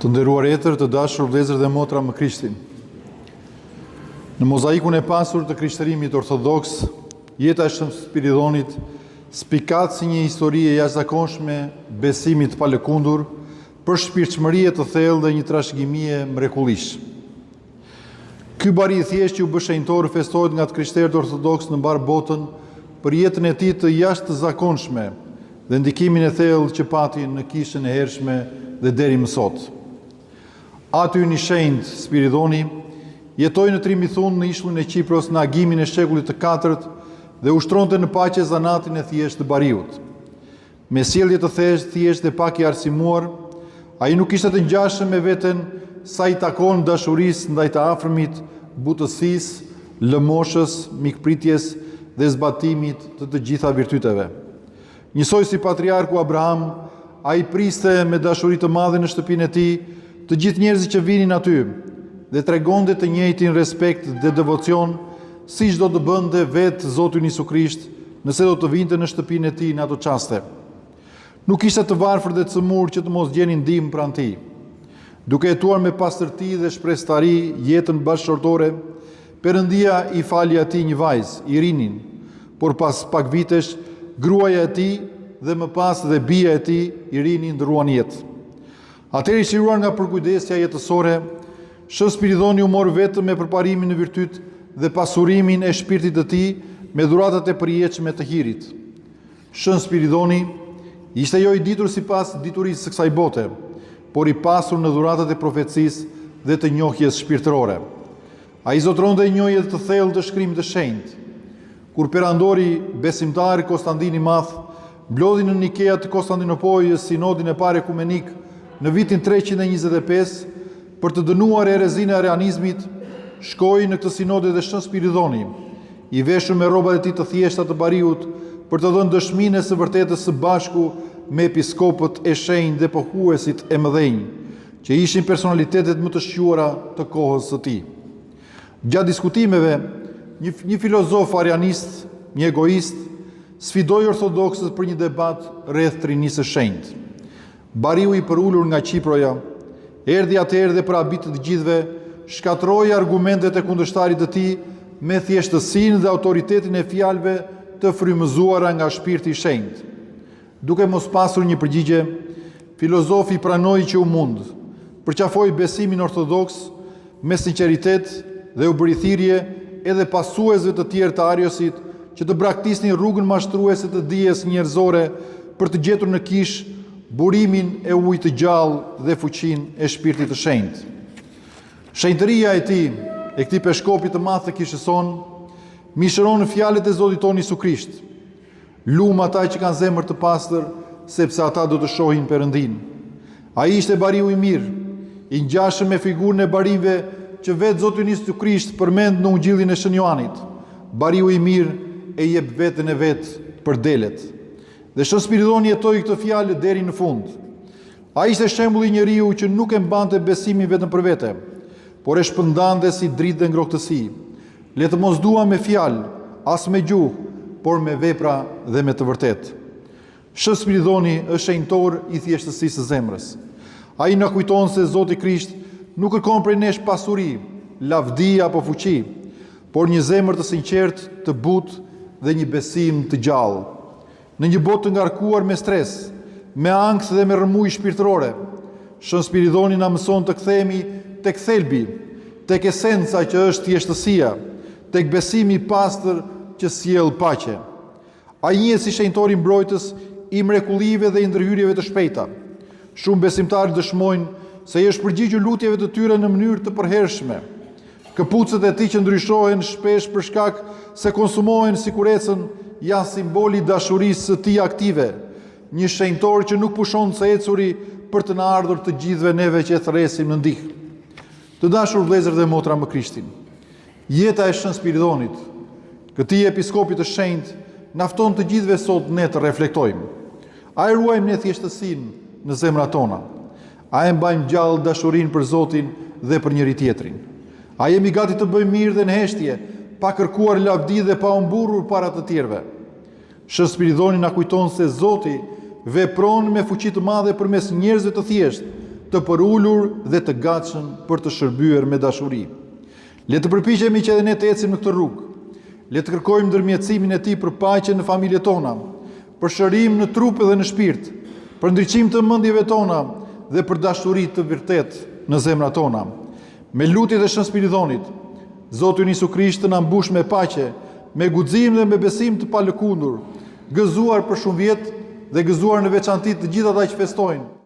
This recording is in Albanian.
Të nderuar etër, të dashur vëllezër dhe motra më Krishtin. Në mozaikun e pasur të krishtërimit ortodoks, jeta e Shën Spiridonit spikat si një histori e jashtëzakonshme besimit pa lëkundur, për shpirtshmëri të thellë dhe një trashëgimie mrekullisht. Ky bari i thjesht që u bë shenjtor festohet nga të krishterët ortodoks në mbar botën për jetën e tij të jashtëzakonshme dhe ndikimin e thellë që pati në kishën e hershme dhe deri më sot. Aty një shenjt Spiridoni jetoi në Trimithun në ishullin e Qipros në agimin e shekullit të 4 dhe ushtronte në paqe zanatin e thjesht të bariut. Me sjellje të thjesht dhe pak i arsimuar, ai nuk ishte të ngjashëm me veten sa i takon dashurisë ndaj të afërmit, butësisë, lëmoshës, mikpritjes dhe zbatimit të gjitha virtyteve. Njësoj si patriarku Abraham, ai priste me dashuri të madhe në shtëpinë e tij të gjithë njerëzit që vinin aty dhe tregonte të njëjtin respekt dhe devocion siç do të bënte vetë Zoti Jezu Krisht nëse do të vinte në shtëpinë e tij në ato çaste. Nuk ishte të varfër dhe të cëmur që të mos gjenin ndihmë pranë tij. Duke jetuar me pastërti dhe shpresëtari jetën bashkëshortore, Perëndia i fali atij një vajzë, Irinin, por pas pak vitesh gruaja e tij dhe më pas dhe bija e tij, Irini, ndruan jetë. Atëherë i shiruar nga përkujdesja jetësore, Shën Spiridoni u mor vetëm me përparimin në virtyt dhe pasurimin e shpirtit të tij me dhuratat e përjetshme të hirit. Shën Spiridoni ishte jo i ditur sipas diturisë së kësaj bote, por i pasur në dhuratat e profecisë dhe të njohjes shpirtërore. Ai zotronte njohje të thellë të shkrimit të shenjtë. Kur perandori besimtar Konstantin i Madh mblodhi në Nikea të Konstantinopolës sinodin e parë ekumenik në vitin 325 për të dënuar herezinë e arianizmit, shkoi në këtë sinodë dhe Shën Spiridoni, i veshur me rrobat e tij të thjeshta të bariut, për të dhënë dëshminë e së vërtetës së bashku me episkopët e shenjtë dhe pohuesit e mëdhenj, që ishin personalitetet më të shquara të kohës së tij. Gjatë diskutimeve, një filozof arianist, një egoist, sfidoi ortodoksët për një debat rreth Trinisë së Shenjtë. Bariu i përulur nga Qiproja, erdhi atëherë dhe për habit të gjithëve, shkatroi argumentet e kundërshtarit të tij me thjeshtësinë dhe autoritetin e fjalëve të frymëzuara nga shpirti i shenjtë. Duke mos pasur një përgjigje, filozofi pranoi që u mund, përqafoi besimin ortodoks me sinqeritet dhe u bëri thirrje edhe pasuesve të tjerë të Ariosit që të braktisnin rrugën mashtruese të dijes njerëzore për të gjetur në kish burimin e ujit të gjallë dhe fuqinë e shpirtit të shenjtë. Shenjtëria e tij, e këtij peshkopi të madh të kishës son, mishëron në fjalët e Zotit tonë Jezu Krisht. Lum ata që kanë zemër të pastër, sepse ata do të shohin Perëndin. Ai ishte bariu i mirë, i ngjashëm me figurën e barive që vetë Zoti Jezu Krisht përmend në Ungjillin e Shën Joanit. Bariu i mirë e jep veten e vet për delet. Dhe Shën Spiridoni jetoi këtë fjalë deri në fund. Ai ishte shembulli i njeriu që nuk e mbante besimin vetëm për vete, por e shpërndante si dritë dhe ngrohtësi. Le të mos duam me fjalë, as me gjuhë, por me vepra dhe me të vërtetë. Shën Spiridoni është shenjtor i thjeshtësisë së zemrës. Ai na kujton se Zoti Krisht nuk kërkon prej nesh pasuri, lavdi apo fuqi, por një zemër të sinqertë, të butë dhe një besim të gjallë. Në një botë të ngarkuar me stres, me ankth dhe me rrëmuj shpirtërore, Shën Spiridoni na mëson të kthehemi tek thelbi, tek esenca që është thjeshtësia, tek besimi i pastër që sjell paqe. Ai njihet si shenjtori mbrojtës i mrekullive dhe i ndërhyrjeve të shpejta. Shumë besimtarë dëshmojnë se i është përgjigjur lutjeve të tyre në mënyrë të përhershme. Këpucët e tij që ndryshohen shpesh për shkak se konsumohen sigurecën janë simboli i dashurisë së tij aktive, një shenjtor që nuk pushon së ecuri për të na ardhur të gjithëve neve që e thërresim në ndihmë. Të dashur vëllezër dhe motra më Krishtin, jeta e Shën Spiridonit, këtij episkopi të shenjtë, na fton të gjithëve sot ne të reflektojmë. A e ruajmë ne thjeshtësinë në zemrat tona? A e mbajmë gjallë dashurinë për Zotin dhe për njëri tjetrin? A jemi gati të bëjmë mirë dhe në heshtje, pa kërkuar lavdi dhe pa u mburur para të tjerëve? Shën Spiridoni na kujton se Zoti vepron me fuqi të madhe përmes njerëzve të thjeshtë, të përullur dhe të gatshëm për të shërbyer me dashuri. Le të përpiqemi që edhe ne të ecim në këtë rrugë. Le të kërkojmë ndërmjetësimin e tij për paqe në familjet tona, për shërim në trup dhe në shpirt, për ndriçim të mendjeve tona dhe për dashuri të vërtetë në zemrat tona. Me lutjet e Shën Spiridonit, Zoti Jesu Krisht të na mbush me paqe, me guxim dhe me besim të palëkundur, gëzuar për shumë vjet dhe gëzuar në veçanti të gjithë ata që festojnë